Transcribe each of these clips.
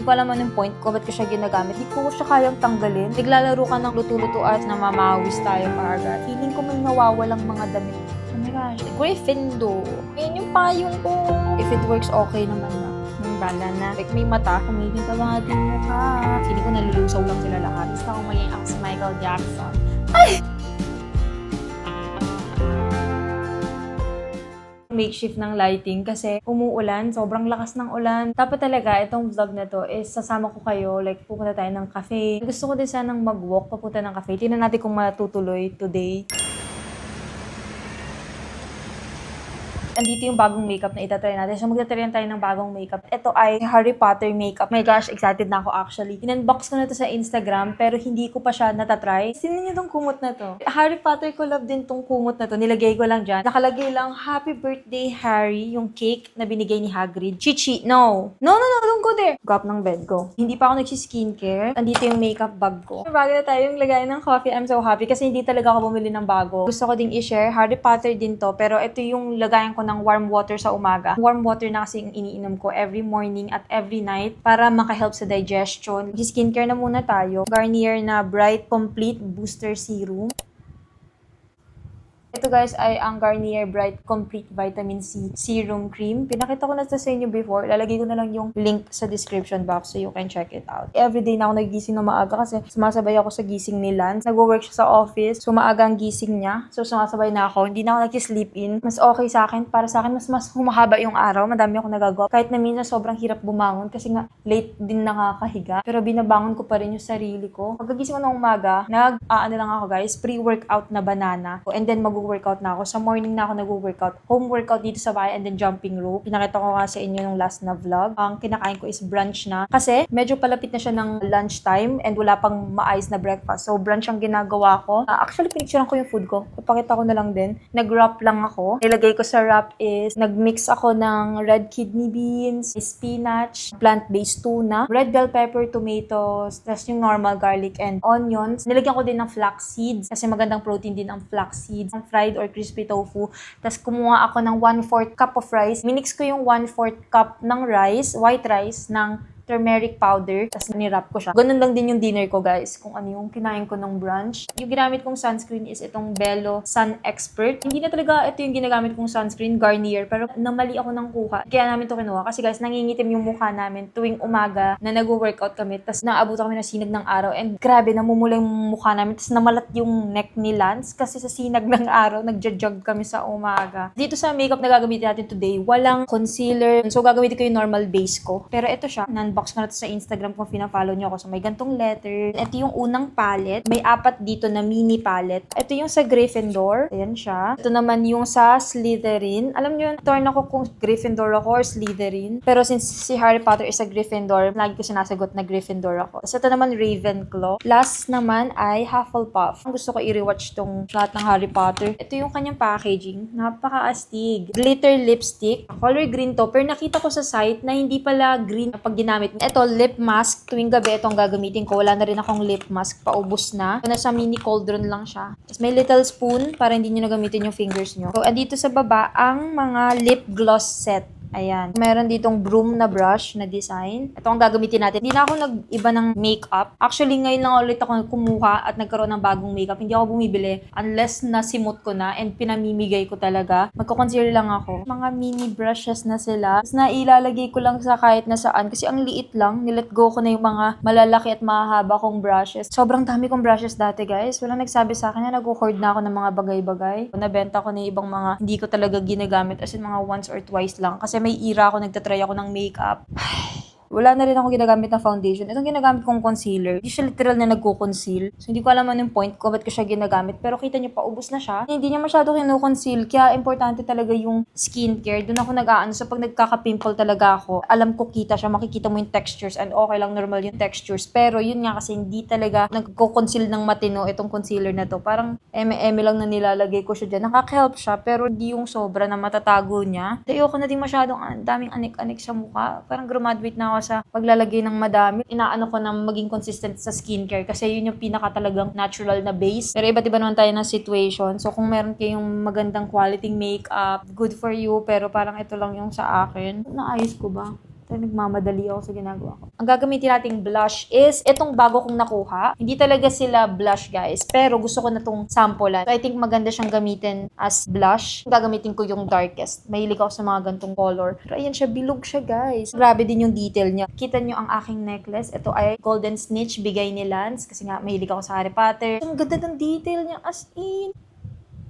ko alam anong point ko, ba't ko siya ginagamit. Hindi ko siya kayang tanggalin. Naglalaro ka ng luto-luto at namamawis tayo kaagad. Feeling ko may nawawalang mga damit. Oh my gosh, Gryffindor. Ayun yung payong ko. If it works, okay naman na. Bala na. Like, may mata. Kumigin pa mga ating mukha. Feeling ko nalulusaw lang sila lahat. Gusto ko maging ako si Michael Jackson. Ay! Makeshift ng lighting kasi umuulan, sobrang lakas ng ulan. Dapat talaga, itong vlog na to is sasama ko kayo, like pupunta tayo ng cafe. Gusto ko din sanang mag-walk papunta ng cafe. Tingnan natin kung matutuloy today. Andito yung bagong makeup na itatry natin. So, magtatry tayo ng bagong makeup. Ito ay Harry Potter makeup. My gosh, excited na ako actually. In-unbox ko na to sa Instagram, pero hindi ko pa siya natatry. Sino niyo tong kumot na to? Harry Potter collab din tong kumot na to. Nilagay ko lang dyan. Nakalagay lang, Happy Birthday, Harry, yung cake na binigay ni Hagrid. Chichi, no. No, don't go there. Go up ng bed ko. Hindi pa ako nagsi-skincare. Andito yung makeup bag ko. Bago na tayo yung lagay ng coffee. I'm so happy kasi hindi talaga ako bumili ng bago. Gusto ko ding i-share. Harry Potter din to, pero ito yung lagayan ko ng warm water sa umaga. Warm water na kasi yung iniinom ko every morning at every night para makahelp sa digestion. Skincare na muna tayo. Garnier na Bright Complete Booster Serum. Ito guys ay ang Garnier Bright Complete Vitamin C Serum Cream. Pinakita ko na sa inyo before. Lalagay ko na lang yung link sa description box so you can check it out. Everyday na ako nagigising na maaga kasi sumasabay ako sa gising ni Lance. Nag-work siya sa office. So maaga ang gising niya. So sumasabay na ako. Hindi na ako nag-sleep in. Mas okay sa akin. Para sa akin, mas humahaba yung araw. Madami ako nagagawa. Kahit na minsan sobrang hirap bumangon kasi nga late din nakakahiga. Pero binabangon ko pa rin yung sarili ko. Pagkagising ko ng umaga, nag-aano lang ako guys, pre-workout na banana. And then workout na ako. Sa morning na ako nag-workout. Home workout dito sa bahay and then jumping rope. Pinakita ko nga sa inyo nung last na vlog. Ang kinakain ko is brunch na. Kasi medyo palapit na siya ng lunch time and wala pang maayos na breakfast. So brunch ang ginagawa ko. Actually, pinicturean ko yung food ko. Ipakita ko na lang din. Nag-wrap lang ako. Nilagay ko sa wrap is nag-mix ako ng red kidney beans, spinach, plant-based tuna, red bell pepper, tomatoes, tas yung normal garlic and onions. Nilagyan ko din ng flax seeds kasi magandang protein din ang flax seeds. Fried or crispy tofu. Tapos kumuha ako ng 1/4 cup of rice. Minix ko yung 1/4 cup ng rice, white rice, ng turmeric powder. Tapos nirap ko siya. Ganun lang din yung dinner ko, guys. Kung ano yung kinain ko ng brunch. Yung ginamit kong sunscreen is itong Bello Sun Expert. Hindi na talaga ito yung ginagamit kong sunscreen, Garnier. Pero namali ako ng kuha. Kaya namin to kinuha. Kasi guys, nangingitim yung mukha namin tuwing umaga na nag-workout kami. Tapos naabutan kami ng sinag ng araw. And grabe, namumula yung mukha namin. Tapos namalat yung neck ni Lance. Kasi sa sinag ng araw, nagja-jog kami sa umaga. Dito sa makeup na gagamitin natin today, walang concealer. So gagamitin ko yung normal base ko. Pero ito siya, box ko na to sa Instagram kung pina-follow nyo ako. So, may gantong letter. Ito yung unang palette. May 4 dito na mini palette. Ito yung sa Gryffindor. Ayan siya. Ito naman yung sa Slytherin. Alam nyo, torn ako kung Gryffindor ako or Slytherin. Pero since si Harry Potter is a Gryffindor, lagi ko sinasagot na Gryffindor ako. So, ito naman Ravenclaw. Last naman ay Hufflepuff. Gusto ko i-rewatch tong lahat ng Harry Potter. Ito yung kanyang packaging. Napaka-astig. Glitter lipstick. Color green to. Pero nakita ko sa site na hindi pala green pag ginamit. Ito, lip mask. Tuwing gabi, itong gagamitin ko. Wala na rin akong lip mask. Paubos na. Nasa mini cauldron lang siya. Tapos may little spoon para hindi nyo na gamitin yung fingers nyo. So, andito sa baba, ang mga lip gloss set. Ayan. Meron ditong broom na brush na design. Ito ang gagamitin natin. Hindi na ako nag-iba ng makeup. Actually, ngayon lang ulit ako kumuha at nagkaroon ng bagong makeup. Hindi ako bumibili unless nasimot ko na and pinamimigay ko talaga. Magko-concealer lang ako. Mga mini brushes na sila. Tapos nailalagay ko lang sa kahit na saan. Kasi ang liit lang. Nilet go ko na yung mga malalaki at mahahaba kong brushes. Sobrang dami kong brushes dati, guys. Walang nagsabi sa akin na nag-hoard na ako ng mga bagay-bagay. Nabenta ko na yung ibang mga hindi ko talaga ginagamit. As in, mga once or twice lang. Kasi may era ako, nagtatry ako ng makeup. Wala na rin ako ginagamit na foundation. Itong ginagamit kong concealer, hindi siya literal na nagko-conceal. So, hindi ko alam anong point ko, ba't ko siya ginagamit. Pero kita niyo, paubos na siya. Hindi niya masyado kino-conceal. Kaya, importante talaga yung skincare. Doon ako nag-aano. So, pag nagkaka-pimple talaga ako, alam ko kita siya, makikita mo yung textures. And okay lang, normal yung textures. Pero, yun nga kasi, hindi talaga nagko-conceal ng matino itong concealer na to. Parang, eme-eme lang na nilalagay ko siya dyan. Nakaka-help siya, pero di yung sobra na matatago niya. Ayoko na din masyadong daming anik-anik sa mukha. Parang graduate na ako sa paglalagay ng madami. Inaano ko na maging consistent sa skincare kasi yun yung pinaka talagang natural na base. Pero iba't iba naman tayo ng situation. So kung meron kayong magandang quality makeup, good for you. Pero parang ito lang yung sa akin. Naayos ko ba? Nagmamadali ako sa ginagawa ko. Ang gagamitin nating blush is itong bago kong nakuha. Hindi talaga sila blush, guys. Pero gusto ko na itong samplean. So, I think maganda siyang gamitin as blush. Gagamitin ko yung darkest. Mahilig ako sa mga gantong color. Pero ayan siya, bilog siya, guys. Grabe din yung detail niya. Kita nyo ang aking necklace. Ito ay golden snitch, bigay ni Lance. Kasi nga, mahilig ako sa Harry Potter. Ang ganda ng detail niya, as in.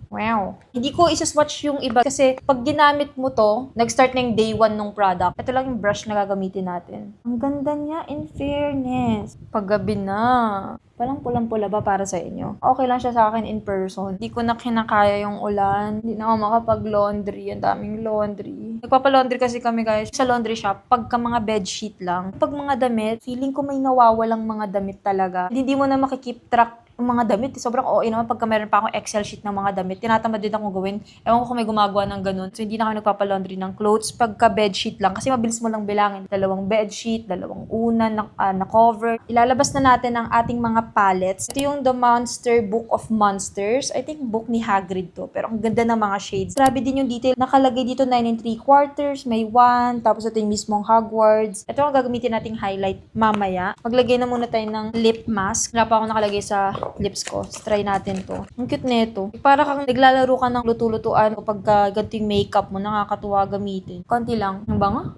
Wow. Hindi ko isa-swatch yung iba kasi pag ginamit mo to, nag-start na yung day 1 ng product. Ito lang yung brush na gagamitin natin. Ang ganda niya, in fairness. Paggabi na. Palang pulang-pula ba para sa inyo? Okay lang siya sa akin in person. Hindi ko na kinakaya yung ulan. Hindi na ako makapag-laundry. Ang daming laundry. Nagpapa-laundry kasi kami, guys, sa laundry shop. Pagka mga bedsheet lang. Pag mga damit, feeling ko may nawawalang mga damit talaga. Hindi mo na makikip track yung mga damit. Sobrang OA naman pagka meron pa akong Excel sheet ng mga damit. Tinatamad din akong gawin. Ewan ko kung may gumagawa ng ganun. So, hindi na ako nagpapa-laundry ng clothes pagka bedsheet lang. Kasi mabilis mo lang bilangin. 2 bedsheet, 2 unan na cover. Ilalabas na natin ang ating mga palettes. Ito yung The Monster Book of Monsters. I think book ni Hagrid to. Pero ang ganda ng mga shades. Grabe din yung detail. Nakalagay dito 9 3/4, may 1. Tapos ito yung mismong Hogwarts. Ito ang gagamitin nating highlight mamaya. Maglagay na muna tayo ng lip mask. Wala pa ako nakalagay sa lips ko. So, try natin to. Ang cute nito. Para kang naglalaro ka ng luto-lutuan kapag ganito yung makeup mo, nakakatuwa gamitin. Konti lang. Ang banga?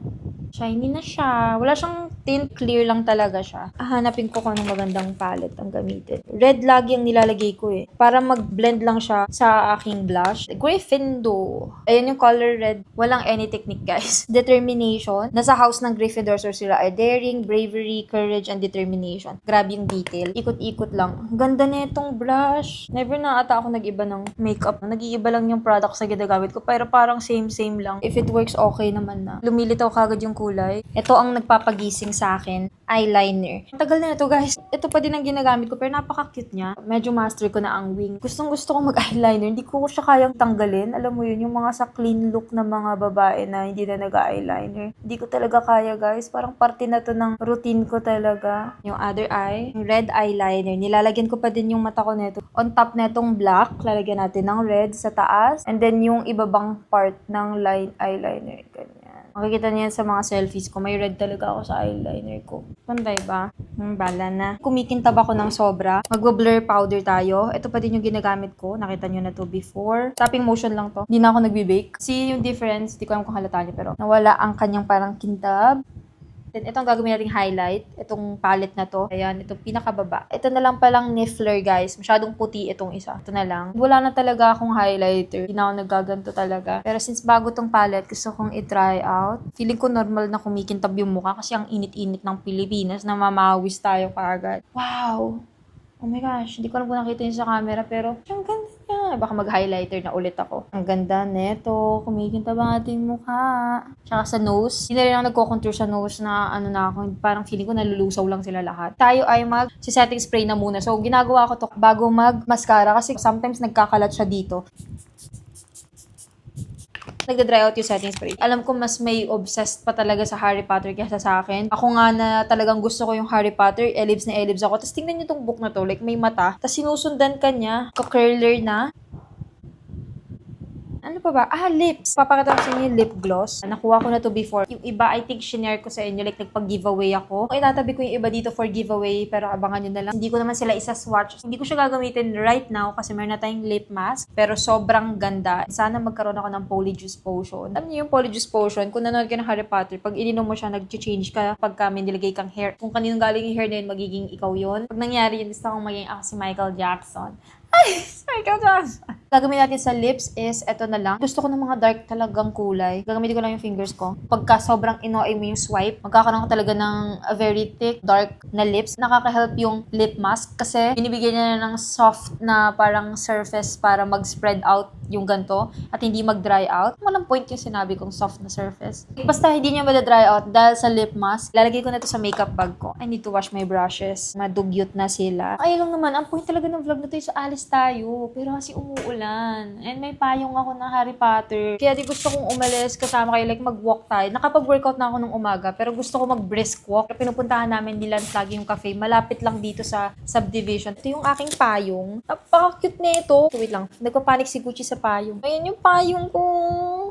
Shiny na siya. Wala siyang tint. Clear lang talaga siya. Hanapin ko kung anong magandang palette ang gamitin. Red lagi ang nilalagay ko eh. Para mag-blend lang siya sa aking blush. Gryffindor. Ayan yung color red. Walang any technique, guys. Determination. Nasa house ng Gryffindor, so sila ay daring, bravery, courage, and determination. Grabe yung detail. Ikot-ikot lang. Ang ganda nitong blush. Never na ata ako nag-iba ng makeup. Nag-iiba lang yung products na ginagamit ko. Pero parang same-same lang. If it works, okay naman na. Lumilitaw kagad yung kulay. Ito ang nagpapagising sa akin. Eyeliner. Ang tagal na ito, guys. Ito pa din ang ginagamit ko, pero napaka-cute niya. Medyo master ko na ang wing. Gustong-gusto ko mag-eyeliner. Hindi ko siya kayang tanggalin. Alam mo yun, yung mga sa clean look na mga babae na hindi na nag-eyeliner. Hindi ko talaga kaya, guys. Parang parte na to ng routine ko talaga. Yung other eye, yung red eyeliner. Nilalagyan ko pa din yung mata ko neto. On top netong black, lalagyan natin ng red sa taas. And then yung ibabang part ng line eyeliner. Ganyan. Makikita niyo yan sa mga selfies ko. May red talaga ako sa eyeliner ko. Panday ba? Bala na. Kumikintab ako ng sobra. Magbo-blur powder tayo. Ito pa din yung ginagamit ko. Nakita niyo na to before. Tapping motion lang to. Hindi na ako nagbe-bake. See yung difference. Di ko alam kung halata niyo, pero nawala ang kanyang parang kintab. Then, itong gagawin nating highlight. Itong palette na to. Ayan, itong pinakababa. Ito na lang palang Niffler, guys. Masyadong puti itong isa. Ito na lang. Wala na talaga akong highlighter. Hindi na ako nagaganto talaga. Pero since bago tong palette, gusto kong i-try out. Feeling ko normal na kumikintab yung mukha kasi ang init-init ng Pilipinas na mamawis tayo kaagad. Wow! Oh my gosh, hindi ko alam kung nakita yun sa camera, pero ang ganda niya. Baka mag-highlighter na ulit ako. Ang ganda neto. Kumikintab ang ating mukha. Tsaka sa nose. Hindi na rin ako nagko-contour sa nose na ano na ako. Parang feeling ko nalulusaw lang sila lahat. Tayo ay mag-setting spray na muna. So, ginagawa ko to bago mag-mascara kasi sometimes nagkakalat siya dito. Nagda-dry out yung setting spray. Alam ko mas may obsessed pa talaga sa Harry Potter kaysa sa akin. Ako nga na talagang gusto ko yung Harry Potter, elibs na elibs ako. Tapos tingnan niyo tong book na to, like may mata. Tapos sinusundan ka niya, ka-curler na. Ano pa ba? Lips. Papakita ko sa inyo yung lip gloss. Nakuha ko na to before. Yung iba, I think, shinare ko sa inyo. Like, nagpag-giveaway ako. Itatabi ko yung iba dito for giveaway, pero abangan nyo na lang. Hindi ko naman sila isa-swatch. Hindi ko siya gagamitin right now kasi meron na tayong lip mask. Pero sobrang ganda. Sana magkaroon ako ng Polyjuice Potion. Alam niyo yung Polyjuice Potion? Kung nanonood ka ng Harry Potter, pag ininom mo siya, nag-change ka pagka may nilagay kang hair. Kung kaninong galing yung hair na yun, magiging ikaw yun. Pag nangyari yun, gusto kong maging ako si Michael Jackson. Ay! Michael Jackson! Gagawin natin sa lips is, eto na lang. Gusto ko ng mga dark talagang kulay. Gagamitin ko lang yung fingers ko. Pagka sobrang inoy mo yung swipe, magkakaroon ko talaga ng a very thick, dark na lips. Nakaka-help yung lip mask kasi binibigyan niya ng soft na parang surface para mag-spread out yung ganto at hindi mag-dry out. Walang point yung sinabi kong soft na surface. Basta hindi niya ma-dry out dahil sa lip mask. Lalagay ko na to sa makeup bag ko. I need to wash my brushes. Madugyot na sila. Ay lang naman, ang point talaga ng vlog na to is alis tayo. Pero kasi umuulan. And may payong ako ng Harry Potter. Kaya di gusto kong umalis kasama kayo. Like mag-walk tayo. Nakapag-workout na ako nung umaga. Pero gusto ko mag-brisk walk. Pinupuntahan namin ni Lance lagi yung cafe. Malapit lang dito sa subdivision. Ito yung aking payong. Napaka-cute na ito. Wait lang. Nagpapanik si Gucci sa payong. Ayan yung payong ko.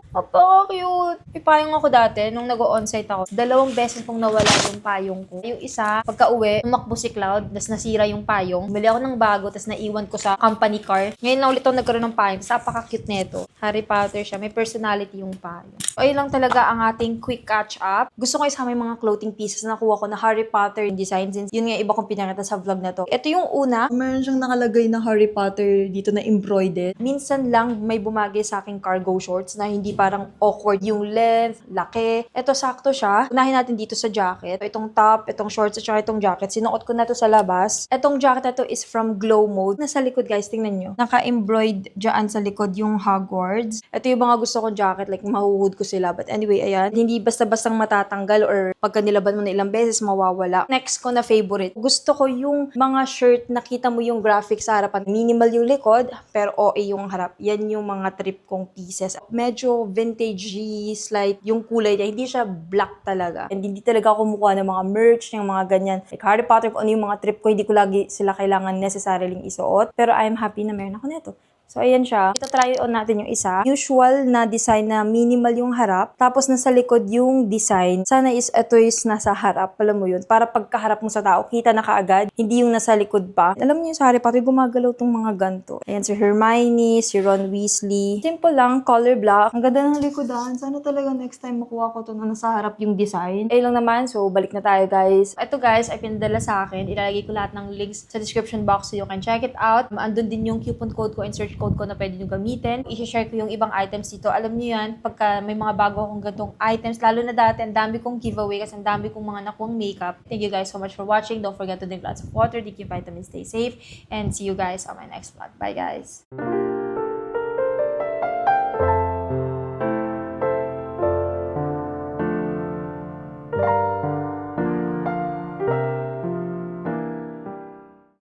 Napaka-cute. May payong ako dati nung nag-o-onsite ako. 2 beses pong nawala yung payong ko. Yung isa, pagka-uwi, tumakbo si Cloud, tas nasira yung payong. Bili ako ng bago, tas naiwan ko sa company car. Ngayon na ulit ako nagkaroon ng payong. Tas napaka-cute nito. Harry Potter siya. May personality yung payong. So, ayun lang talaga ang ating quick catch-up. Gusto ko isama yung mga clothing pieces na nakuha ko na Harry Potter design since yun nga iba kong pinakita sa vlog na to. Ito yung una. Meron siyang nakalagay na Harry Potter dito na embroidered. Minsan lang may bumagay sa aking cargo shorts na hindi parang awkward yung length, laki. Ito sakto siya. Unahin natin dito sa jacket. Itong top, itong shorts, at saka itong jacket. Sinuot ko na to sa labas. Itong jacket na to is from Glow Mode. Nasa likod guys, tingnan nyo. Naka-embroid dyan sa likod yung Hogwarts. Ito yung mga gusto kong jacket, like mahuhud ko sila. But anyway, ayan. Hindi basta-bastang matatanggal or pagka nilaban mo na ilang beses, mawawala. Next ko na favorite. Gusto ko yung mga shirt, nakita mo yung graphics sa harapan. Minimal yung likod, pero OA yung harap. Yan yung mga trip kong pieces. Medyo vintagey, slight yung kulay niya. Hindi siya black talaga. And hindi talaga ako kumukuha ng mga merch, yung mga ganyan. Like Harry Potter, kung ano yung mga trip ko, hindi ko lagi sila kailangan necessarily isuot. Pero I'm happy na meron ako nito. So, ayan siya. Ito-try on natin yung isa. Usual na design na minimal yung harap. Tapos, nasa likod yung design. Sana is ito is nasa harap. Alam mo yun. Para pagkaharap mo sa tao, kita na kaagad. Hindi yung nasa likod pa. Alam niyo sa Harry Potter, gumagalaw tong mga ganto. Ayan, si Hermione, si Ron Weasley. Simple lang, color black. Ang ganda ng likodan. Sana talaga next time makuha ko to na nasa harap yung design. Ayun lang naman. So, balik na tayo, guys. Ito, guys, ay pinadala sa akin. Ilalagay ko lahat ng links sa description box so you can check it out. Andun din yung coupon code ko and search code ko na pwede nyo gamitin. I-share ko yung ibang items dito. Alam nyo yan, pagka may mga bago akong gantong items, lalo na dati, ang dami kong giveaway kasi ang dami kong mga nakuang makeup. Thank you guys so much for watching. Don't forget to drink lots of water, drink your vitamins, stay safe, and see you guys on my next vlog. Bye guys!